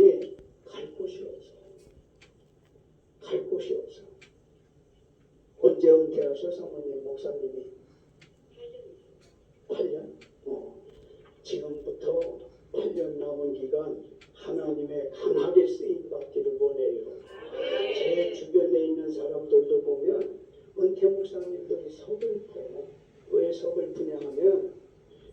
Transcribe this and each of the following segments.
그런데 갈 곳이 없어. 갈 곳이 없어. 언제 은퇴하셔 사모님 목사님이? 8년? 지금부터 8년 남은 기간 하나님의 강하게 쓰임받기를 원해요. 제 주변에 있는 사람들도 보면 은퇴 목사님들이 서글퍼. 왜 서글프냐 하면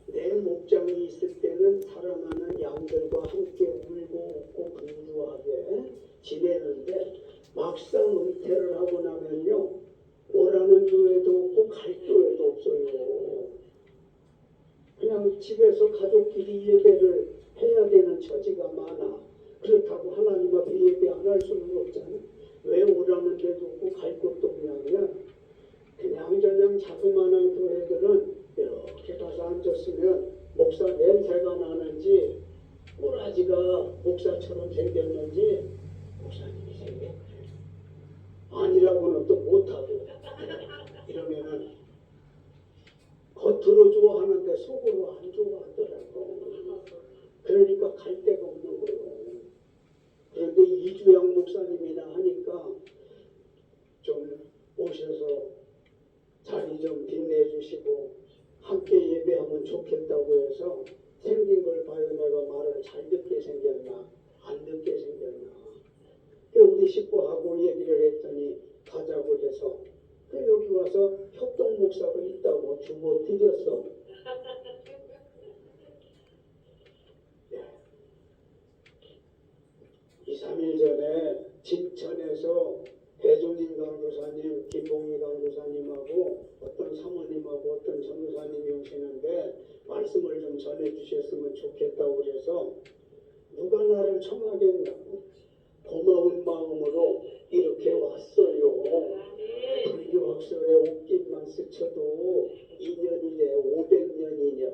내 목장이 있을 때는 사랑하는 양들과 함께 울고 웃고 분주하게 지내는데 막상 은퇴를 하고 나면요 오라는 교회도 없고 갈 교회도 없어요. 그냥 집에서 가족끼리 예배를 해야 되는 처지가 많아. 그렇다고 하나님 앞에 예배 안 할 수는 없잖아. 왜 오라는 데도 없고 갈 곳도 없냐면 그냥 자그마한 교회들은 이렇게 가서 앉았으면 목사 냄새가 나는지 꼬라지가 목사처럼 생겼는지 목사님이 생겼네. 아니라고는 또 못하고 이러면은 겉으로 좋아하는데 속으로 안 좋아하더라고. 그러니까 갈 데가 없는 거예요. 그런데 이주영 목사님이나 하니까 좀 오셔서 자리 좀 빛내주시고 함께 예배하면 좋겠다고 해서 생긴 걸 봐요. 내가 말을 잘 듣게 생겼나 안 듣게 생겼나. 우리 식구하고 얘기를 했더니 가자고 해서 여기 와서 협동 목사가 있다고 주고 드렸어. 2, 3일 전에 진천에서 배종인 강교사님, 김봉희 강교사님하고 어떤 사모님하고 어떤 전도사님이 오시는데 말씀을 좀 전해주셨으면 좋겠다고 그래서 누가 나를 청하겠냐고 고마운 마음으로 이렇게 왔어요. 불교 학설에 옷깃만 스쳐도 2년이래 500년이냐.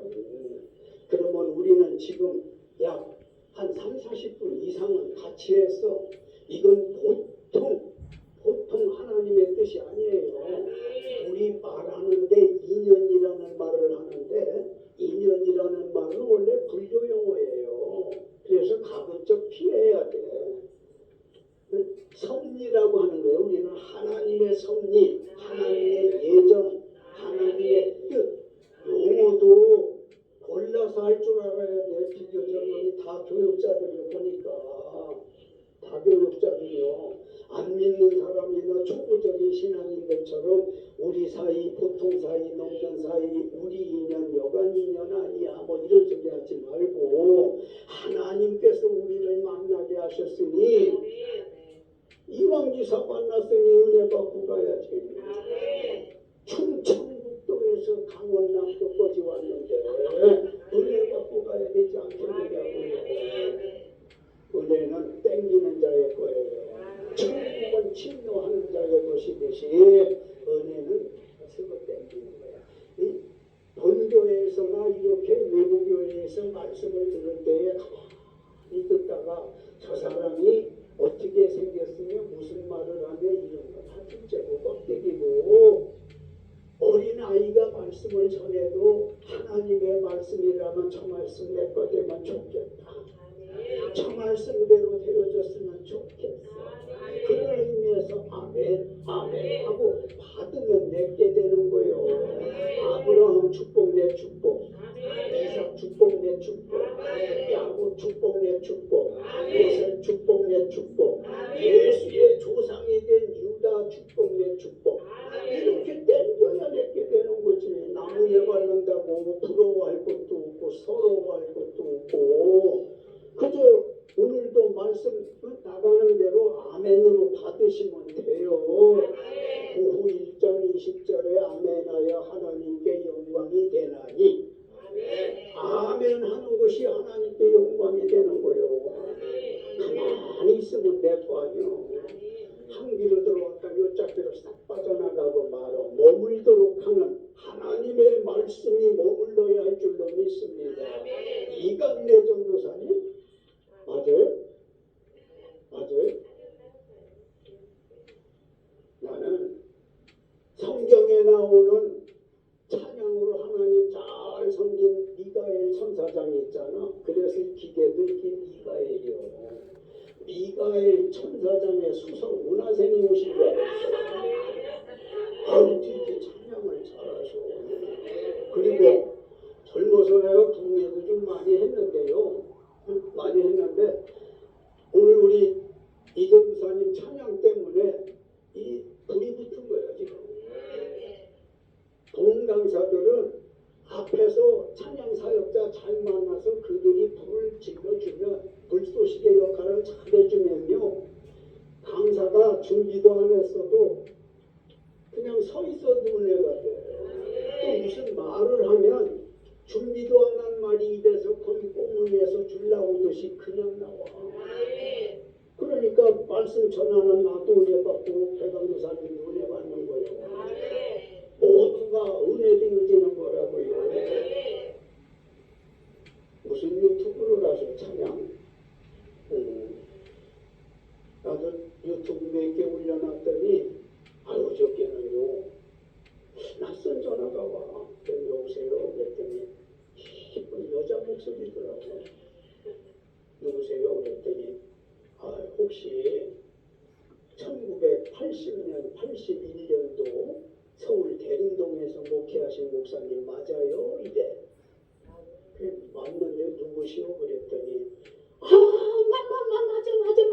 그러면 우리는 지금 약 한 3, 40분 이상은 같이 했어. 이건 보통 하나님의 뜻이 아니에요. 우리 말하는데 2년이라는 말을 하는데 2년이라는 말은 원래 불교 용어예요. 그래서 가급적 피해야 돼. 섭리라고 하는 거예요. 우리는 하나님의 섭리, 하나님의 예정, 하나님의 뜻. 용어도 골라서 할 줄 알아야 돼. 비교적으로 다 교육자들을 보니까 다 교육자들이요. 안 믿는 사람이나 초보적인 신앙인들처럼 우리 사이, 보통 사이, 넘는 사이, 우리 인연, 여간 인연 아니야. 뭐 이런 소리 하지 말고 하나님께서 우리를 만나게 하셨으니 이왕지사 만났으니 은혜 받고 가야지. 충청북도에서 강원남도까지 왔는데 은혜 받고 가야 되지 않겠느냐고요. 은혜는 땡기는 자의 거예요. 천국은 침노하는 자의 것이듯이 은혜는 스고 땡기는 거야. 본교회에서나 이렇게 외부교회에서 말씀을 들을 때에 가만히 듣다가 저 사람이 어떻게 생겼으며 무슨 말을 하며 이런 거 다 둘째고 껍데기고 어린아이가 말씀을 전해도 하나님의 말씀이라면 저 말씀 내 거 되면 좋겠다. 저 말씀대로 되어졌으면 좋겠어. 그런 의미에서 아멘 아멘 하고 받으면 내게 되는 거예요. 아브라함 축복 내 축복, 이삭 축복 내 축복, 야곱 축복 내 축복, 요셉 축복 내 축복, 예수의 조상이 된 유다 축복 내 축복. 이렇게 땡겨야 내게 되는 거지. 나무에 밟는다고 부러워할 것도 없고 서러워할 것도 없고 그저 오늘도 말씀 나가는 대로 아멘으로 받으시면 돼요. 오후 1장 20절에 아멘하여 하나님께 영광이 되나니 아멘 하는 것이 하나님께 영광이 되는 거예요. 가만히 있으면 될 거 아니요. 한 길로 들어왔다 요짝기로 싹 빠져나가고 말어 머물도록 하는 하나님의 말씀이 머물러야 할 줄로 믿습니다. 이강래 전도사님? 맞아요? 맞아요? 나는 성경에 나오는 찬양으로 하나님 잘 섬긴 미가엘 천사장이 있잖아. 그래서 기계도 있긴 미가엘이요. 미가엘 천사장의 수석 문화생이 오신 거야. 어떻게 이렇게 찬양을 잘하셔. 그리고 젊어서 내가 부흥회도 좀 많이 했는데요. 많이 했는데 오늘 우리 이정사님 찬양 때문에 이 불이 붙은 거예요 지금. 부흥 강사들은 앞에서 찬양 사역자 잘 만나서 그들이 불을 질러주면 불쏘시개 역할을 잘 해주면요. 강사가 준비도 안 했어도 그냥 서 있어도 은혜가 돼. 또 무슨 말을 하면 준비도 안 한 말이 입에서 거의 꽁무니에서 줄 나오듯이 그냥 나와. 그러니까 말씀 전하는 나도 은혜 받고 배강도사님도 은혜 받는 거예요. 모두가 은혜 되어지는 거라고요. 무슨 유튜브를 하셔 찬양? 나도 유튜브 몇 개 올려놨더니 아유 저께는요 낯선 전화가 와. 여보세요? 그랬더니 기쁜 여자 목소리더라고. 누구세요? 그랬더니 혹시 1980년 81년도 서울 대림동에서 목회하신 목사님 맞아요? 이래. 맞는데 누구시오? 그랬더니 맞아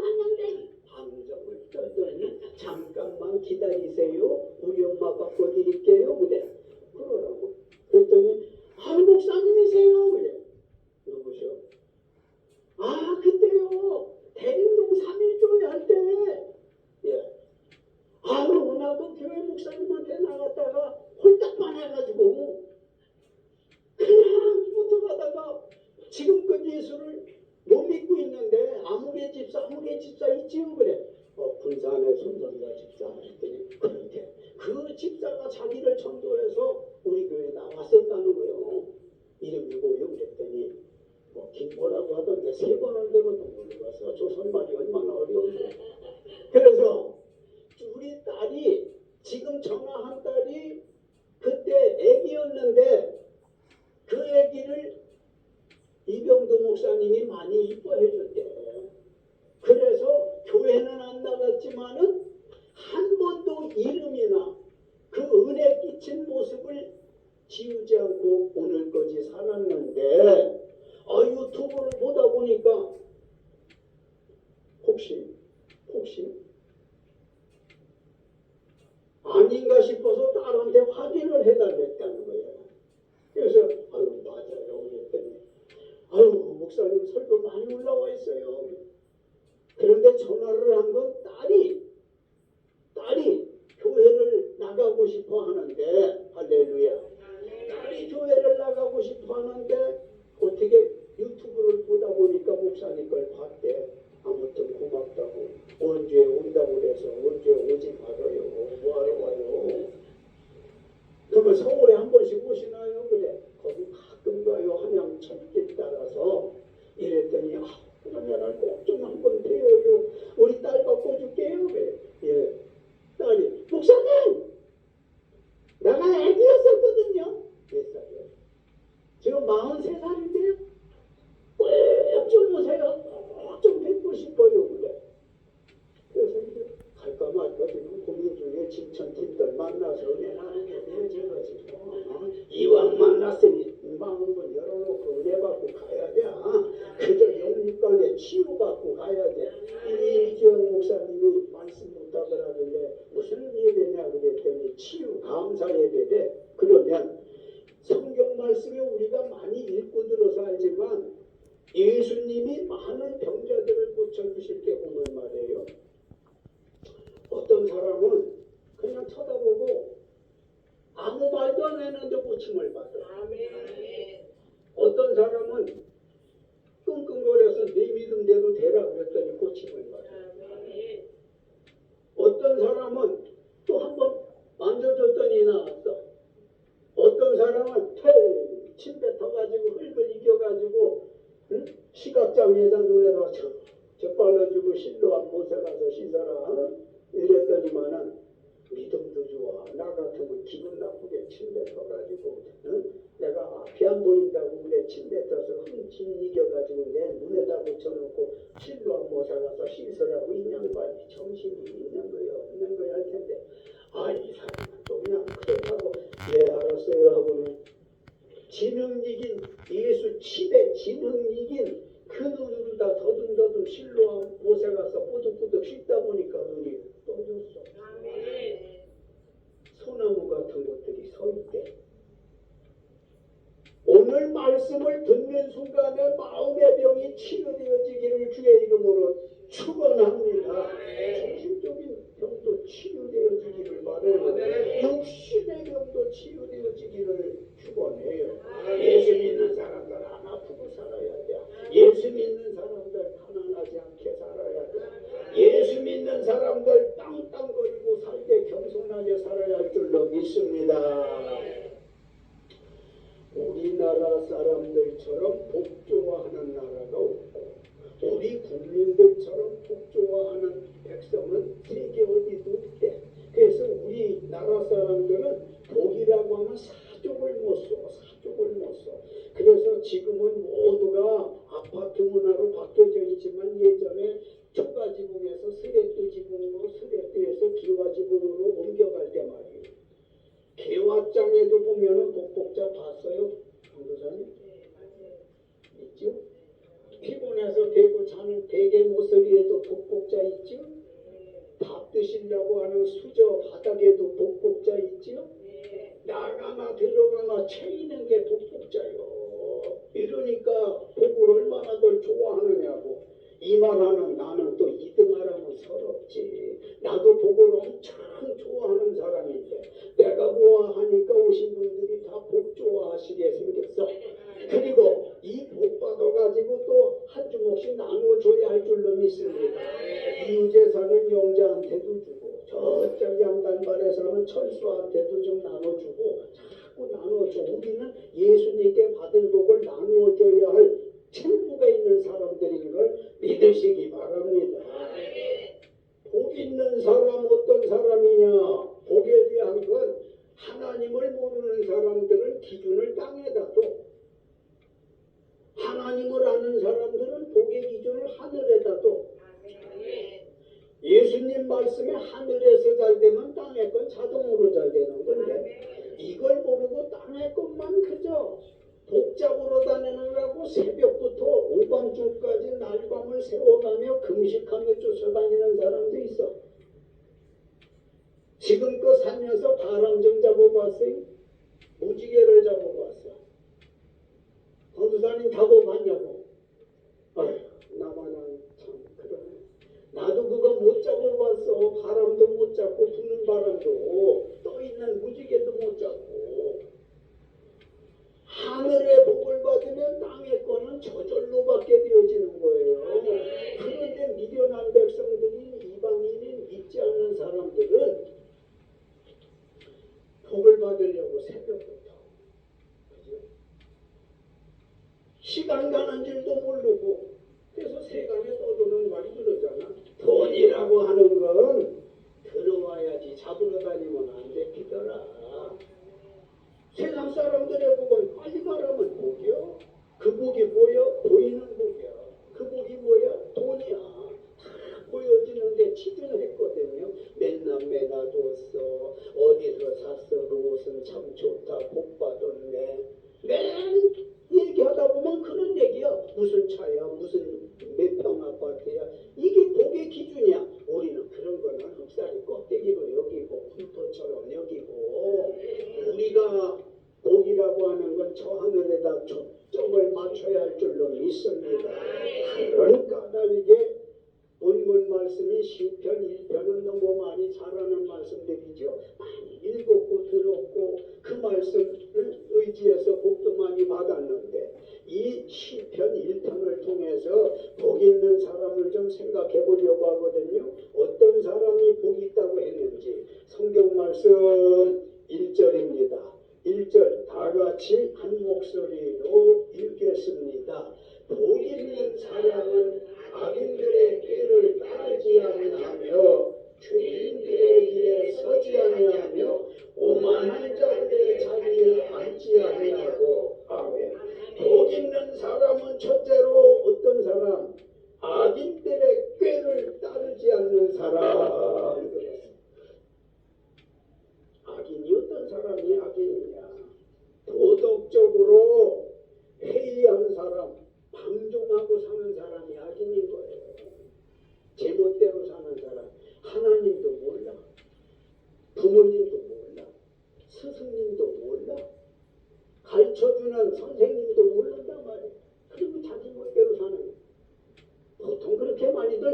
맞는데 감정을 떠더니 잠깐만 기다리세요. 우리 엄마 바꿔드릴게요. 그래. 그러라고. 그랬더니 목사님이세요? 그래. 누구시오? 그때요. 대림동 3.1교회 할 때. 예. 나도 교회 목사님한테 나갔다가 홀딱만 해가지고 그냥 붙어가다가 지금껏 예수를 못 믿고 있는데 아무개 집사 있지요? 그래. 군산의 손전자 집사 했더니 그렇게 그 집사가 자기를 전도해서 우리 교회에 나왔었다는 거예요. 이름이 뭐요? 그랬더니 김보라고 하던데 3번을 들어도 모르겠어. 조선말이 얼마나 어려운데. 그래서 우리 딸이 지금 전화한 딸이 그때 애기였는데 그 애기를 이병도 목사님이 많이 이뻐해 줬대. 그래서 교회는 안 나갔지만은 한 번도 이름이나 그 은혜 끼친 모습을 지우지 않고 오늘까지 살았는데 유튜브를 보다 보니까 혹시 아닌가 싶어서 딸한테 확인을 해달랬다는 거예요. 그래서 맞아요 그랬더니 목사님 설교 많이 올라와 있어요. 그런데 전화를 한 건 딸이 교회를 나가고 싶어 하는데 할렐루야. 딸이 교회를 나가고 싶어 하는데 어떻게 유튜브를 보다 보니까 목사님 걸 봤대. 아무튼 고맙다고. 언제 온다고 그래서 언제 오지 말아요. 뭐하러 와요. 그러면 서울에 한 번씩 오시나요? 그래. 거기 가끔 가요. 한양 철길 따라서. 이랬더니 그러면 꼭 좀 한번 배워요. 우리 딸 바꿔줄게요. 그래. 예. 딸이 목사님 내가 애기였었거든요. 몇 살이요? 지금 43살인데요. 꼭 좀 오세요. 꼭 좀 뵙고 싶어요. 그래. 그래서 이제 갈까 말까 지금 고민 중에 진천팀들 만나서 은혜하는 게 되어져가지고 이왕 만났으니 마음을 열어놓고 은혜 받고 가야 돼. 그저 영육간에 치유받고 가야 돼. 이지영 목사님이 말씀 부탁을 하길래 무슨 예배냐 그랬더니 치유 감사 예배래. 그러면 성경 말씀에 우리가 많이 읽고 들어서 알지만 예수님이 많은 병자들을 고쳐주실 때 보면 말이에요. 어떤 사람은 그냥 쳐다보고 아무 말도 안 했는데 고침을 받아. 어떤 사람은 끙끙거려서 네 믿음대로 되라 그랬더니 고침을 받아. 어떤 사람은 또 한번 만져줬더니 나왔어. 어떤 사람은 침 뱉어가지고 흙을 이겨가지고 시각장애자 눈에다 저 빨라주고 실로 안 못해 가서 씻어라 이랬더니만은 믿음도 좋아. 나 같으면 기분 나쁘게 침대 떠가지고 내가 앞이 안 보인다고 그래 침대 떠서 흠집 이겨가지고 내 눈에다 붙여놓고 실로암 모사 가서 씻으라고 이 양반이 정신이 있는 거야 없는 거야 할 텐데 이 사람은 또 그냥 그렇다고 네 알았어요 하고는 지능 이긴 예수 집에 지능 이긴 그 눈으로 다 더듬더듬 실로암 모사 가서 꼬득꼬득 씻다 보니까 눈이 떠졌어. 소나무 같은 것들이 서 있대. 오늘 말씀을 듣는 순간에 마음의 병이 치유되어지기를 주의 이름으로 축원합니다. 정신적인 병도 치유되어지기를 바라요. 육신의 병도 치유되어지기를 축원해요. 예수 믿는 사람들 안 아프고 살아야 돼. 예수 믿는 사람들 가난하지 않게 살아야 돼. 예수 믿는 사람들 땅땅거리고 살게 겸손하게 살아야 할 줄로 믿습니다. 우리나라 사람들처럼 복조화하는 나라가 없고 우리 국민들처럼 복조화하는 백성은 세계 어디도 없대. 그래서 우리나라 사람들은 복이라고 하면 사족을 못 써. 사족을 못 써. 그래서 지금은 모두가 아파트 문화로 바뀌어져 있지만 예전에 초가지붕에서 스레트 지붕으로 스레트에서 기와지붕으로 옮겨갈 때 말이에요. 개화장에도 보면은 복복자 봤어요? 강도사님? 있죠? 피곤해서 대고 자는 대게 모서리에도 복복자 있죠? 밥 드시려고 하는 수저 바닥에도 복복자 있죠? 나가나 들어가나 채이는 게 복복자요. 이러니까 복을 얼마나 더 좋아하느냐고. 이만하는 나는 또 2등하라면 서럽지. 나도 복을 엄청 좋아하는 사람인데 내가 좋아하니까 오신 분들이 다 복 좋아하시게 생겼어. 그리고 이 복 받아가지고 또 한 주먹씩 나눠줘야 할 줄로 믿습니다. 이유재산은 영자한테도 주고 저쪽 양단발에서는 철수한테도 좀 나눠주고 자꾸 나눠줘. 우리는 예수님께 받은 복을 나누어줘야 할 책무가 있는 사람들인 걸 믿으시기 바랍니다. 복 있는 사람 어떤 사람이냐? 복에 대한 건 하나님을 모르는 사람들은 기준을 땅에다 둬. 하나님을 아는 사람들은 복의 기준을 하늘에다 둬. 예수님 말씀에 하늘에서 잘 되면 땅의 건 자동으로 잘 되는 건데 이걸 모르고 땅의 것만 그저 복잡으로 다니느라고 새벽부터 오밤중까지 날밤을 새워가며 금식하며 쫓아다니는 사람도 있어. 지금껏 살면서 바람정 잡아봤어요? 무지개를 잡아봤어. 권수사님 잡아봤냐고. 나만은 참 그러네. 나도 그거 못 잡아봤어. 바람도 못 잡고 부는 바람도 떠있는 무지개도 못 잡고. 하늘의 복을 받으면 땅의 거는 저절로 받게 되어지는 거예요. 그런데 미련한 백성들이 이방인인 믿지 않는 사람들은 복을 받으려고 새벽부터 그죠? 시간 가는 줄도 모르고 그래서 세간에 떠도는 말이 그러잖아. 돈이라고 하는 건 들어와야지 잡으러 다니면 안 되더라. 세상 사람들의 복은 빨리 말하면 복이요. 그 복이 뭐야? 보이는 복이야. 그 복이 뭐야? 돈이야. 다 보여지는데 치중했거든요. 맨날 매놔뒀어. 어디서 샀어? 그 옷은 참 좋다. 복 받았네. 맨 얘기하다 보면 그런 얘기야. 무슨 차야? 무슨 몇 평 아파트야? 이게 복의 기준이야. 우리는 그런 거는 흑살이 껍데기로 여기고 흠토처럼 여기고 우리가 복이라고 하는 건 저 하늘에다 초점을 맞춰야 할 줄로 믿습니다. 그런 까닭에 본문 말씀이 시편 1편은 너무 많이 잘하는 말씀들이죠. 많이 읽었고 들었고 그 말씀을 의지해서 복도 많이 받았는데 이 시편 1편을 통해서 복 있는 사람을 좀 생각해 보려고 하거든요. 어떤 사람이 복이 있다고 했는지 성경 말씀 1절입니다. 1절 다 같이 한 목소리로 읽겠습니다. 복 있는 사람은 악인들의 길을 따르지 아니하며 죄인들의 길에 서지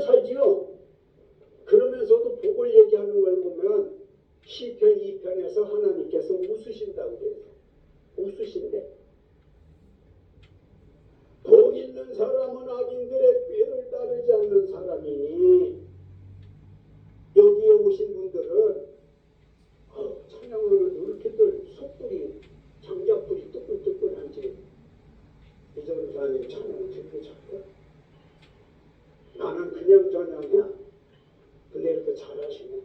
살지요. 그러면서도 복을 얘기하는 걸 보면 시편 2편에서 하나님께서 웃으신다고 그래요. 웃으신대. 복 있는 사람은 악인들의 꾀를 따르지 않는 사람이니, 여기에 오신 분들은 찬양을 이렇게들 속불이 장작불이 뜨끈뜨끈한지 이 전사님 찬양 듣고 자꾸 나는 그냥 전향이야. 근데 이렇게 잘하시네.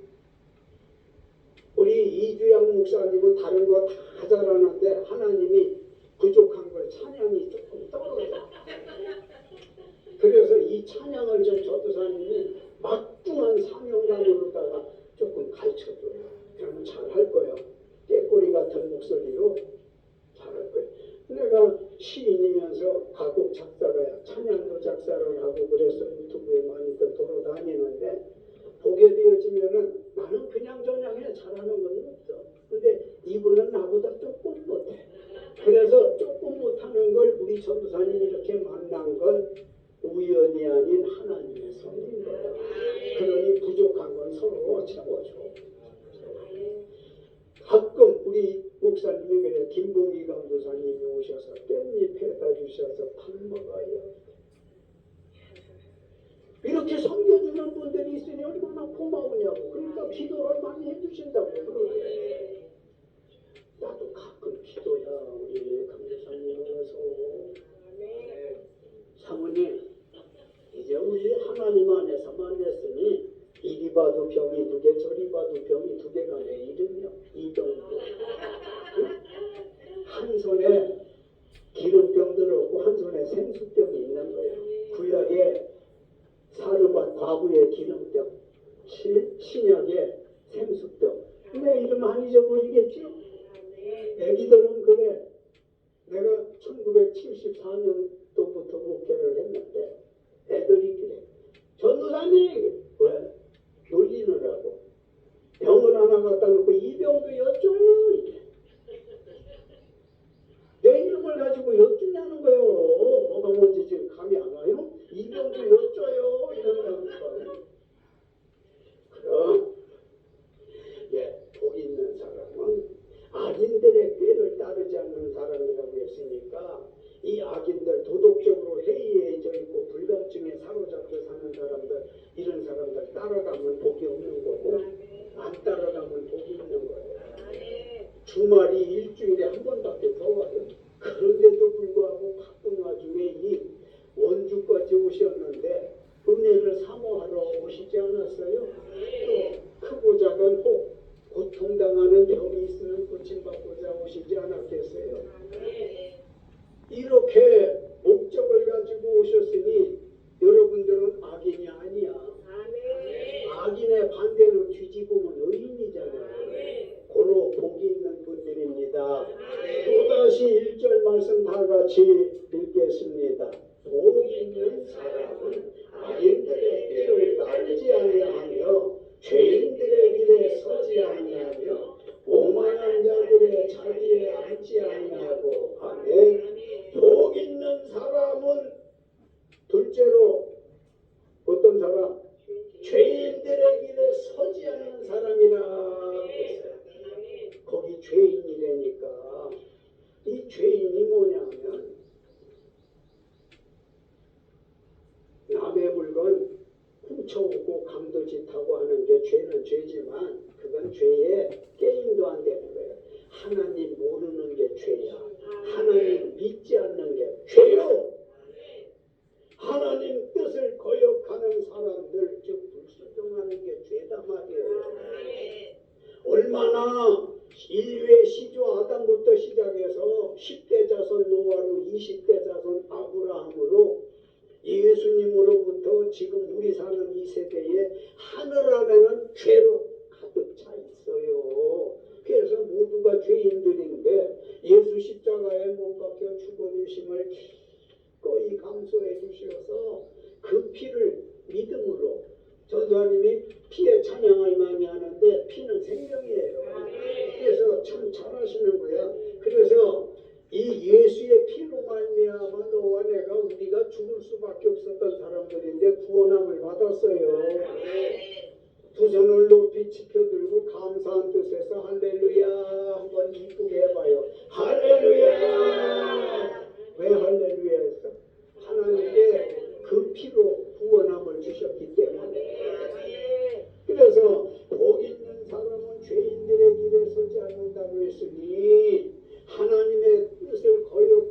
우리 이주양 목사님은 다른 거 다 잘하는데 하나님이 부족한 걸 찬양이 조금 떨어져. 그래서 이 찬양을 좀 전도사님이 막중한 사명감으로다가 조금 가르쳐줘요. 그러면 잘할 거예요. 꾀꼬리 같은 목소리로 잘할 거예요. 내가 시인이면서 가곡 작사가야. 찬양도 작사를 하고 그래서 유튜브에 많이들 돌아다니는데 보게 되어지면은 나는 그냥 저냥해. 잘하는 건 없어. 근데 이분은 나보다 조금 못해. 그래서 조금 못하는 걸 우리 전도사님이 이렇게 만난 건 우연이 아닌 하나님의 선인 거야. 그러니 부족한 건 서로 채워줘. 가끔 우리 목사님이 그래 김봉기 감독사님이 오셔서 깻잎 해다 주셔서 밥 먹어요. 이렇게 섬겨주는 분들이 있으니 얼마나 고마우냐고. 그러니까 기도를 많이 해주신다고 그러네. 나도 가끔 기도야. 우리 감독사님 와서 사모님 이제 우리 하나님 안에서 만났으니 이리 봐도 병이 2개 저리 봐도 병이 2개가 내 이름이야. 이병도 한 손에 기름병 들었고 한 손에 생수병이 있는 거예요. 구약에 사르밧 과부의 기름병, 신약의 생수병. 내 이름 안 잊어버리겠지? 애기들은 그래. 내가 1974년도부터 목회를 했는데 애들이 그래. 전도사님! 왜? 놀리느라고. 병을 하나 갖다 놓고 이 병도 여쭤요. 이래. 내 이름을 가지고 여쭈냐는 거예요. 뭐가 뭔지 지금 감이 안 와요? 이 병도 여쭤요. 이런다니까. 그럼 복 있는 사람은 악인들의 꾀를 따르지 않는 사람이라고 했으니까 이 악인들 도덕적으로 해이해져 있고 불감증에 사로잡혀 사는 사람들 이런 사람들 따라가면 복이 없는 거고 안 따라가면 복이 있는 거예요. 주말이 일주일에 한 번밖에 더 와요. 그런데도 불구하고 바쁜 와중에 이 원주까지 오셨는데 은혜를 사모하러 오시지 않았어요? 또 크고 작은 혹 고통당하는 병이 있으면 고침받고자 오시지 않았겠어요? 이렇게 목적을 가지고 오셨으니 여러분들은 악인이 아니야. 악인의 반대로 뒤집으면 의인이잖아요. 고로 복이 있는 분들입니다. 또다시 1절 말씀 다 같이 읽겠습니다. 복이 있는 사람은 악인들의 길을 따르지 아니하며 죄인들의 길에 서지 아니하며 오만한 자들의 자리에 앉지 아니하고 아멘. 복 있는 사람은 둘째로 어떤 사람? 죄인들의 길에 서지 않는 사람이라 했어요. 거기 죄인이라니까 이 죄인이 뭐냐면 남의 물건 훔쳐오고 감도짓하고 하는 게 죄는 죄지만 그건 죄에 게임도 안 되는 거예요. 하나님 모르는 게 죄야. 하나님 믿지 않는 게 죄요. 하나님 뜻을 거역하는 사람들 즉 불순종하는 게 죄다 말이에요. 얼마나 인류의 시조 아담부터 시작해서 10대 자손 노아로 20대 자손 아브라함으로 예수님으로부터 지금 우리 사는 이 세대에 하늘 안에는 죄로 가득 차 있어요. 그래서 모두가 죄인들인데 예수 십자가에 못 박혀 죽어주심을 기꺼이 감수해 주셔서 그 피를 믿음으로 전도사님이 피에 찬양을 많이 하는데 피는 생명이에요. 그래서 참 잘하시는 거야. 그래서 이 예수의 피로 말미암아 너와 내가 우리가 죽을 수밖에 없었던 사람 사람들인데 구원함을 받았어요. 두 손을 높이 치켜들고 감사한 뜻에서 할렐루야 한번 이쁘게 해봐요. 할렐루야. 왜 할렐루야 했어? 하나님께 그 피로 구원함을 주셨기 때문에. 그래서 복 있는 사람은 죄인들의 길에 서지 않는다고 했으니 하나님의 뜻을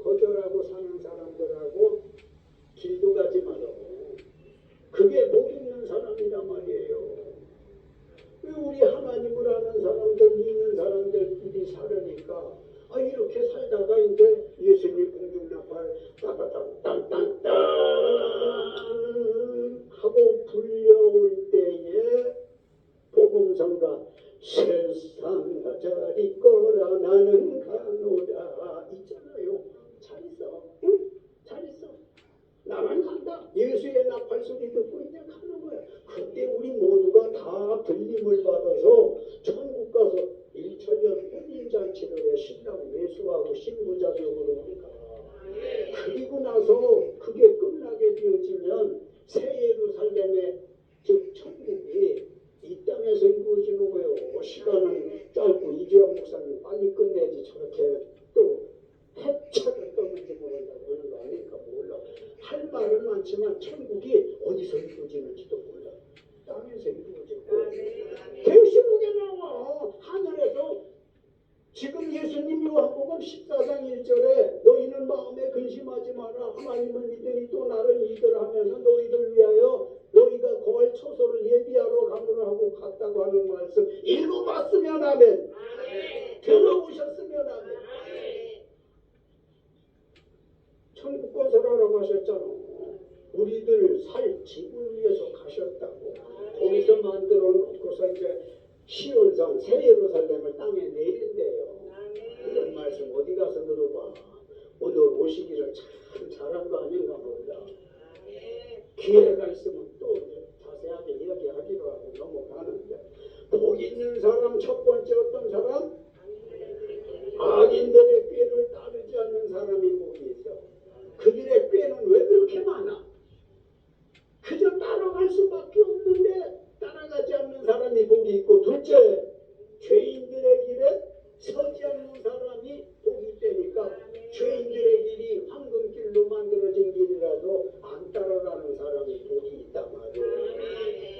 거절하고 사는 사람들하고 길도 가지 말라고. 그게 복 있는 사람이란 말이에요. 우리 하나님을 아는 사람들, 믿는 사람들끼리 살으니까 이렇게 살다가 이제 예수님 공중나팔 따바땅땅땅땅 하고 불려올 때에 복음성가 세상 자리 거라 나는 가노라 있잖아요. 잘 있어. 응? 잘 있어. 나만 간다. 예수의 나팔 소리 듣고 이제 가는 거야. 그때 우리 모두가 다 들림을 받아서 천국 가서 1천년 혼인잔치를 해 신랑 매수하고 신부자격으로 우리가. 그리고 나서 그게 끝나게 되어지면 새 예루살렘의 즉 천국이 이 땅에서 이루어지는 거예요. 시간은 짧고 이주영 목사님 빨리 끝내지 저렇게 또 해차를 떠는지 모른다고 하는 거 아닐까 몰라. 할 말은 많지만 천국이 어디서 이루어지는지도 몰라. 땅에서 이루어지고 계시록에 나와. 하늘에서 지금 예수님 요한복음 14장 1절에 너희는 마음에 근심하지 마라. 하나님을 믿으니 또 나를 믿으라면서 너희를 위하여 너희가 거할 처소를 예비하러 가노라 하고 갔다고 하는 말씀 읽어봤으면 아멘. 들어보셨으면 아멘. 천국 건설하라고 하셨잖아. 우리들 살 집을 위해서 가셨다고. 거기서 만들어 놓고서 이제 시온성 새 예루살렘을 땅에 내린대요. 이런 말씀 어디 가서 들어봐. 오늘 오시기를 참 잘한 거 아닌가 몰라. 기회가 있으면 또 자세하게 이야기하기로 하고 넘어가는데 복 있는 사람 첫 번째 어떤 사람? 악인들의 꾀를 따르지 않는 사람이 복이 있어. 그들의 꾀는 왜 그렇게 많아? 그저 따라갈 수밖에 없는데 따라가지 않는 사람이 복이 있고, 둘째 죄인들의 길에 서지 않는 사람이 복이 있다니까. 죄인들의 길이 황금길로 만들어진 길이라도 안 따라가는 사람이 복이 있단 말이에요.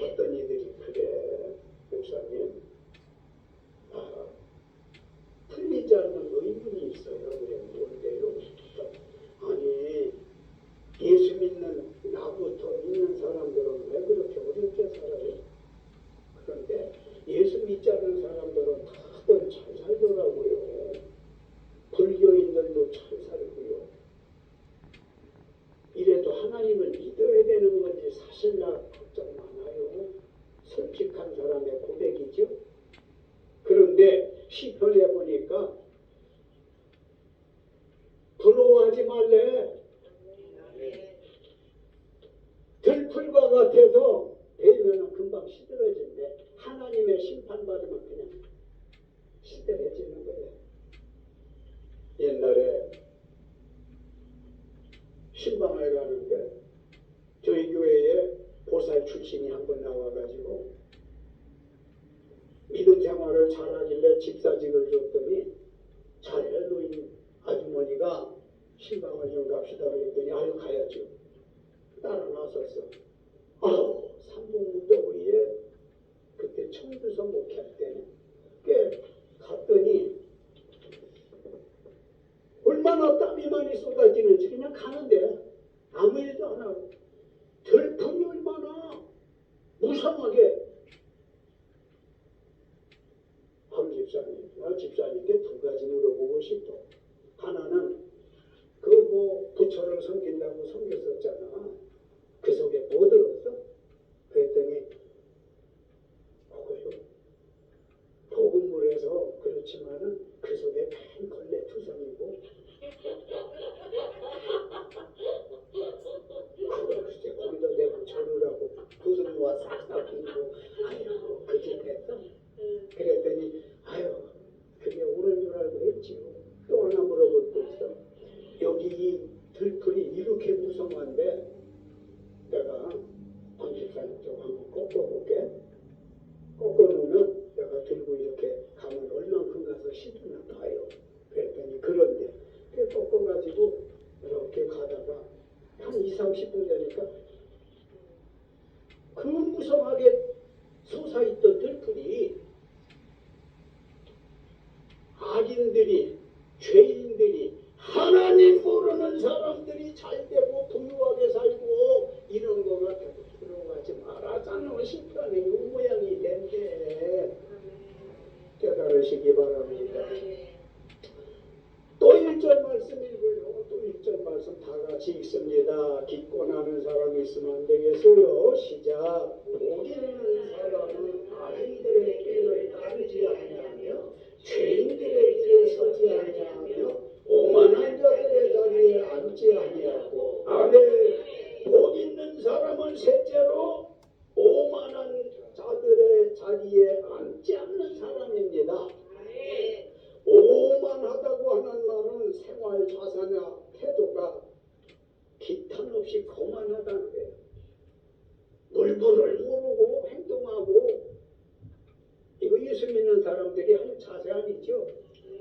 어떤 이들이 그래 목사님 풀리지 않는 의문이 있어요. 그래 뭔데요? 아니 예수 믿는 나부터 믿는 사람들은 왜 그렇게 어렵게 살아요? 그런데 예수 믿지 않는 사람들은 다들 잘 살더라고요. 불교인들도 잘 살고요. 이래도 하나님을 믿어야 되는 건지 사실 나 걱정 많아요. 솔직한 사람의 고백이죠. 그런데 시편에 보니까 부러워하지 말래. 들풀과 같아서 되면 금방 시들어진대. 하나님의 심판받으면 그냥 시들어지는 거예요. 옛날에 신방을 가는데 저희 교회에 보살 출신이 한 번 나와가지고 믿음 생활을 잘하길래 집사직을 줬더니 잘해 노인 아주머니가 신방을 좀 갑시다 그랬더니 아유 가야죠. 따라 나섰어. 삼봉무더위에 그때 청주서 목회할 때는 꽤 갔더니 얼마나 땀이 많이 쏟아지는지 그냥 가는데 아무 일도 안 하고 들품이 얼마나 무성하게. 황 집사님, 나 집사님께 두 가지 물어보고 싶어. 하나는 그 부처를 섬긴다고 섬겼었잖아. 그 속에 뭐 들었어? 그랬더니 그거요. 복음물에서 그렇지만은 그 속에 큰 걸레 투성이고 무성하게 솟아있던 들풀이 악인들이, 죄인들이, 하나님 모르는 사람들이 잘되고 부유하게 살고 이런 거가 들어가지 말아자는 심판의 모양이 된데 깨달으시기 바랍니다. 또 1절 말씀 읽어요. 또 1절 말씀 다 같이 읽습니다. 기권하는 사람이 있으면 안 되겠어요. 시작. 복 있는 사람은 악인들의 길을 따르지 아니하며 죄인들의 길에 서지 아니하며 오만한 자들의 자리에 앉지 아니하고 아멘. 복 있는 사람은 셋째로 오만한 자들의 자리에 앉지 않는 사람입니다. 오만하다고 하는 말은 생활 자세나 태도가 기탄 없이 거만하다는 거예요. 물불을 모르고 행동하고 이거 예수 믿는 사람들이 하는 자세 아니죠.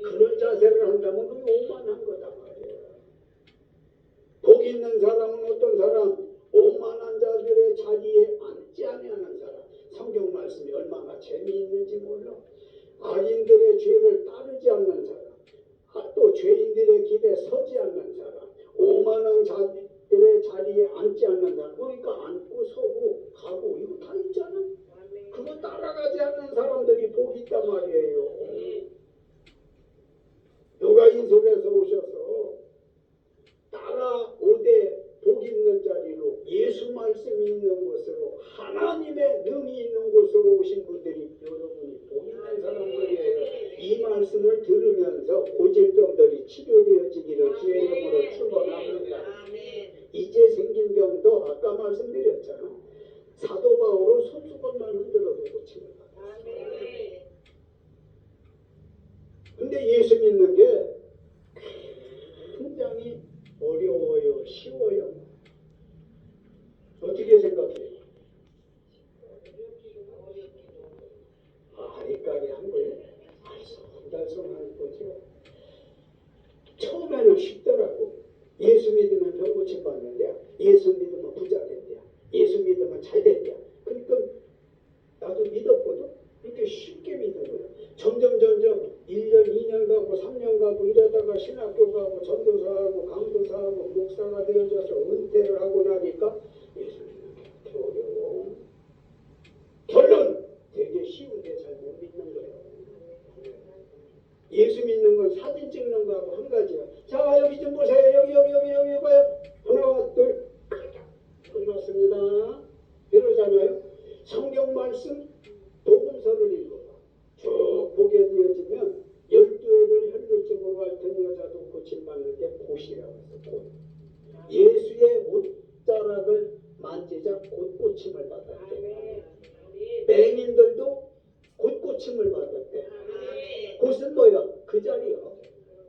그런 자세를 한다면 그게 오만한 거다 말이에요. 복 있는 사람은 어떤 사람? 오만한 자들의 자리에 앉지 아니하는 사람. 성경 말씀이 얼마나 재미있는지 몰라. 악인들의 죄를 따르지 않는 사람, 또 죄인들의 길에 서지 않는 사람, 오만한 자들의 자리에 앉지 않는 사람. 그러니까 앉고 서고 가고 이거 다 있잖아. 그거 따라가지 않는 사람들이 복이 있단 말이에요. 누가 인석에서 오셔서 따라오되 복 있는 자리로 예수 말씀이 있는 곳으로 하나님의 능이 있는 곳으로 오신 분들이 여러분이 복 있는 사람들이에요. 이 말씀을 들으면서 고질병들이 치료되어지기를 주의 이름으로 축원합니다. 이제 생긴 병도 아까 말씀드렸잖아. 사도 바울은 손수건만 흔들어도 고침을 받았어요. 근데 예수 믿는 게 굉장히 어려워요? 쉬워요? 어떻게 생각해요? 아리까리 한 거예요? 달성하는 거죠. 처음에는 쉽더라고. 예수 믿으면 병 고침 받는데, 예수 믿으면 부자 된대, 예수 믿으면 잘 된대. 그러니까 나도 믿었거든. 이렇게 쉽게 믿은 거야. 점점 1년, 2년 가고 3년 가고 이러다가 신학교 가고 전도사하고 강도사하고 목사가 되어져서 은퇴를 하고 나니까 예수 믿는 게 그렇게 어려워. 결론! 되게 쉬운데 잘 못 믿는 거예요. 예수 믿는 건 사진 찍는 거하고 한 가지야. 자, 여기 좀 보세요. 여기 봐요. 하나, 둘, 끝났습니다. 이러잖아요. 성경 말씀 복음서를 읽어봐. 쭉 보게 되어지면 12회를 혈루증으로 앓던 여자도 고침받는 게 곧이라고 했어. 곧. 예수의 옷자락을 만지자 곧 고침을 받았대. 맹인들도 곧 고침을 받았대. 곧은 뭐야? 그 자리야.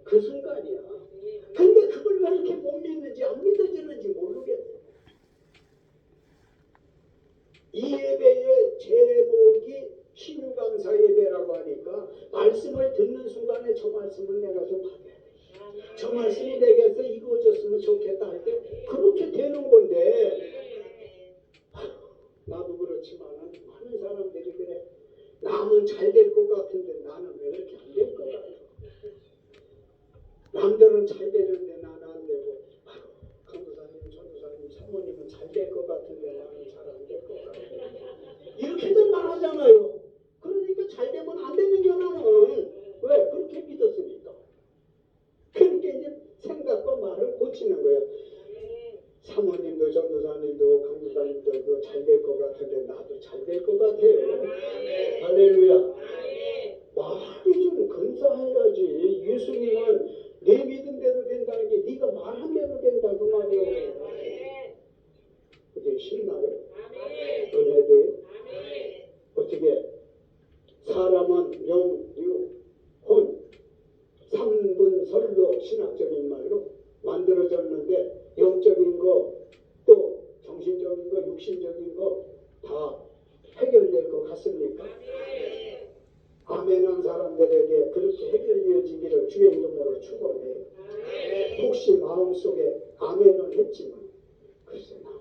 그 순간이야. 근데 그걸 왜 이렇게 못 믿는지 안 믿어지는지 모르겠어. 이 예배의 제목이 신유감사 예배라고 하니까 말씀을 듣는 순간에 저 말씀을 내가 좀 받아야 돼. 저 말씀이 내게서 이루어졌으면 좋겠다 할 때 그렇게 되는 건데 나도 그렇지만은 많은 사람들이 그래. 남은 잘 될 것 같은데 나는 왜 이렇게 안 될 것 같아. 남들은 잘 되는데 나는 안 되고 강도사님, 전도사님, 사모님은 잘 될 것 같은데 나는 잘 안 될 것 같아. 이렇게들 말하잖아요. 그러니까 잘 되면 안 되는 게 나는 왜 그렇게 믿었습니까? 그러니까 이제 생각과 말을 고치는 거예요. 사모님도 전도사님도 강도사님들도 잘 될 것 같은데 나도 잘 될 것 같아요. 할렐루야. 말이 좀 근사해야지. 예수님은 내 믿음대로 된다는 게 네가 말한 대로 된다 그 말이에요. 이제 신나요? 은혜돼요? 어떻게 사람은 명, 유, 혼 3분설로 신학적인 말로 만들어졌는데 영적인 거 또 정신적인 거 육신적인 거 다 해결될 것 같습니까? 아멘한 사람들에게 그렇게 해결되어지기를 주의 이름으로 축원해요. 혹시 마음속에 아멘은 했지만 글쎄 나는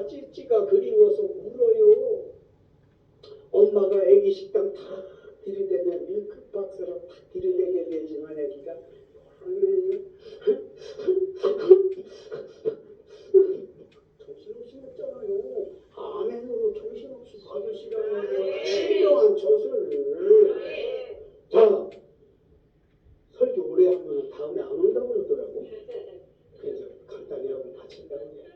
찌찌가 그리워서 울어요. 엄마가 애기 식당 탁 들이대면 밀크박스로 탁 들이대게 되지만 애기가 정신없이 먹잖아요. 아멘으로 정신없이 받으시라는 신령한 젖을. 자, 설교 오래 하면 다음에 안 온다고 그러더라고. 그래서 간단히 하고 마친다고 해요.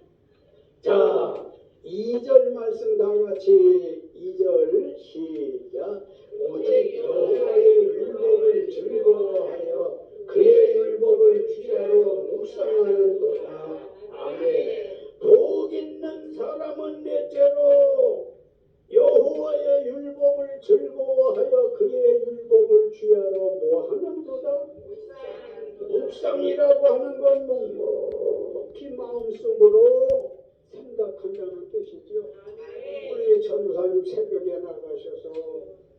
자, 2절 말씀 다 같이 2절 시작. 오직 여호와의 율법을 즐거워하여 그의 율법을 취하여 묵상하는도다. 아멘. 복 있는 사람은 넷째로 여호와의 율법을 즐거워하여 그의 율법을 취하러 뭐 하는도다? 묵상이라고 하는 건 묵묵히 마음속으로 생각한다는 뜻이죠. 우리 전도사님 새벽에 나가셔서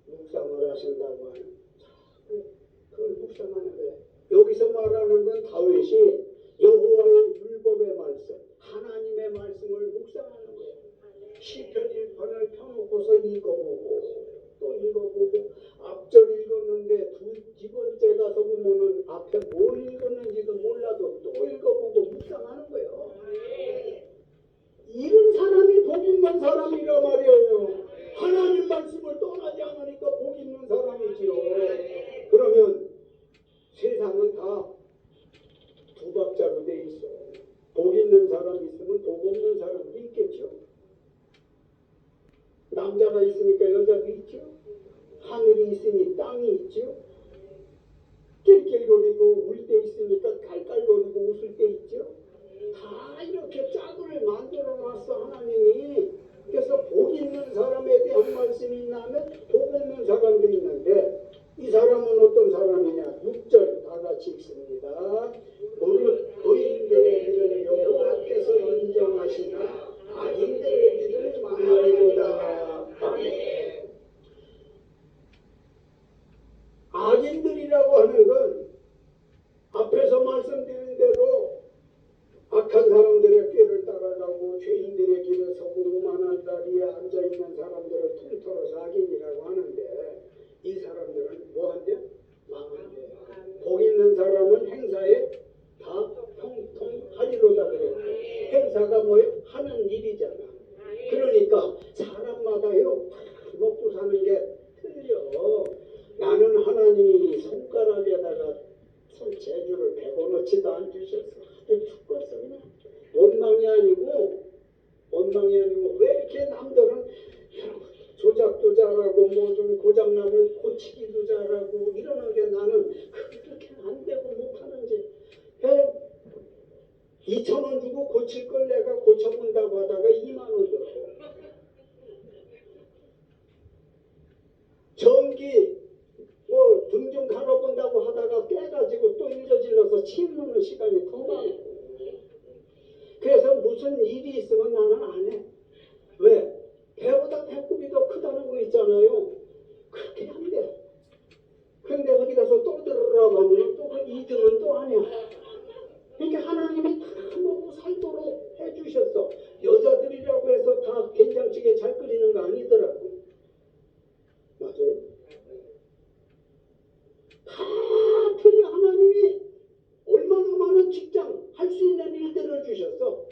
묵상을 하신다고 하는, 그걸 묵상하는 거예요. 여기서 말하는 건 다윗이 여호와의 율법의 말씀, 하나님의 말씀을 묵상하는 거예요. 시편 1편을 펴놓고서 읽어보고 또 읽어보고, 앞절 읽었는데 두 번째 가서 보면은 앞에 뭘 읽었는지도 몰라도 또 읽어보고 묵상하는 거예요. 이런 사람이 복 있는 사람이라 말이에요. 하나님 말씀을 떠나지 않으니까 복 있는 사람이지요. 그러면 세상은 다 두 박자로 돼 있어. 복 있는 사람이 있으면 복 없는 사람도 있겠죠. 남자가 있으니까 여자도 있죠. 하늘이 있으니 땅이 있죠. 낄낄거리고 울 때 있으니까 깔깔거리고 웃을 때 있죠. 다 이렇게 짝을 만들어 놨어 하나님이. 그래서 복 있는 사람에 대한 말씀이 있나면 복 없는 사람도 있는데, 이 사람은 어떤 사람이냐? 6절 다 같이 읽습니다. 무릇 의인들의 길은 여호와께서 인정하시나 악인들의 길은 망하리로다. 아멘. 악인들이라고 하는 건 앞에서 말씀드린 대로 악한 사람들의 꾀를 따라가고 죄인들의 길을 서고 오만한 자리에 앉아있는 사람들을 통틀어서 악인이라고 하는데, 이 사람들은 뭐한대? 망한대. 복 있는 사람은 행사에 다 형통하리로다 그래요. 행사가 뭐예요? 하는 일이잖아. 그러니까 사람마다요 먹고 사는 게 틀려. 나는 하나님이 손가락에다가 손재주를 100원어치도 안 주셨어. 죽겠어 그냥. 원망이 아니고 왜 이렇게 남들은 조작도 잘하고 뭐 좀 고장나면 고치기도 잘하고 이러는데 나는 그렇게 안 되고 못하는지. 2,000원 주고 고칠 걸 내가 고쳐본다고 하다가 2만 원 들어. 전기 뭐 등 좀 갈아본다고 하다가 깨가지고 또 일러질러서 치우는 시간이 더 많고. 그래서 무슨 일이 있으면 나는 안 해. 왜? 배보다 배꼽이 더 크다는 거 있잖아요. 그렇게 안 돼. 근데 어디 가서 또 들으라고 하면 또 그 2등은 또 안 해. 그러니까 하나님이 다 먹고 살도록 해주셨어. 여자들이라고 해서 다 된장찌개 잘 끓이는 거 아니더라고. 맞아요? 다 틀려. 하나님이 얼마나 많은 직장 할 수 있는 일들을 주셨어.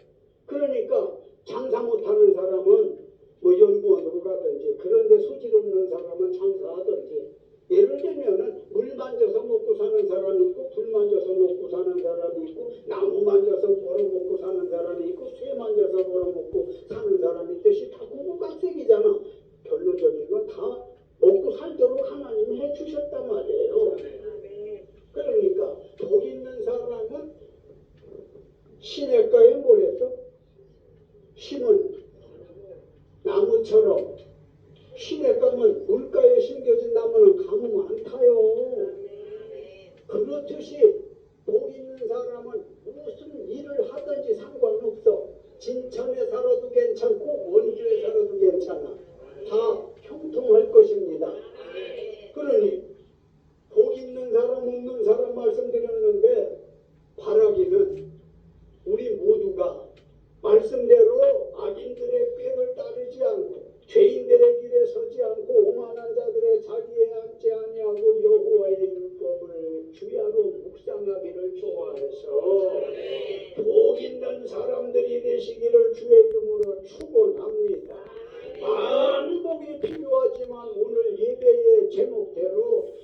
그러니까 장사 못하는 사람은 뭐 연구원으로 가든지, 그런데 소질 없는 사람은 장사하든지. 예를 들면은 물 만져서 먹고 사는 사람이 있고, 불 만져서 먹고 사는 사람이 있고, 나무 만져서 벌어먹고 사는 사람이 있고, 쇠 만져서 벌어먹고 사는 사람이 있듯이 다 구구각색이잖아. 결론적인 건 다 먹고 살도록 하나님이 해주셨단 말이에요. 그러니까 복 있는 사람은 시냇가에 뭘 했어? 심은 나무처럼. 시냇가면 물가에 심겨진 나무는 가뭄 안 타요. 그렇듯이 복 있는 사람은 무슨 일을 하든지 상관없어. 진천에 살아도 괜찮고 원주에 살아도 괜찮아. 다 형통할 것입니다. 그러니 복 있는 사람 없는 사람 말씀드렸는데, 바라기는 우리 모두가 말씀대로 악인들의 꾀를 따르지 않고 죄인들의 길에 서지 않고 오만한 자들의 자리에 앉지 아니하고 여호와의 율법을 주야로 묵상하기를 좋아해서 복 있는 사람들이 되시기를 주의 이름으로 축원합니다. 많은 복이 필요하지만 오늘 예배의 제목대로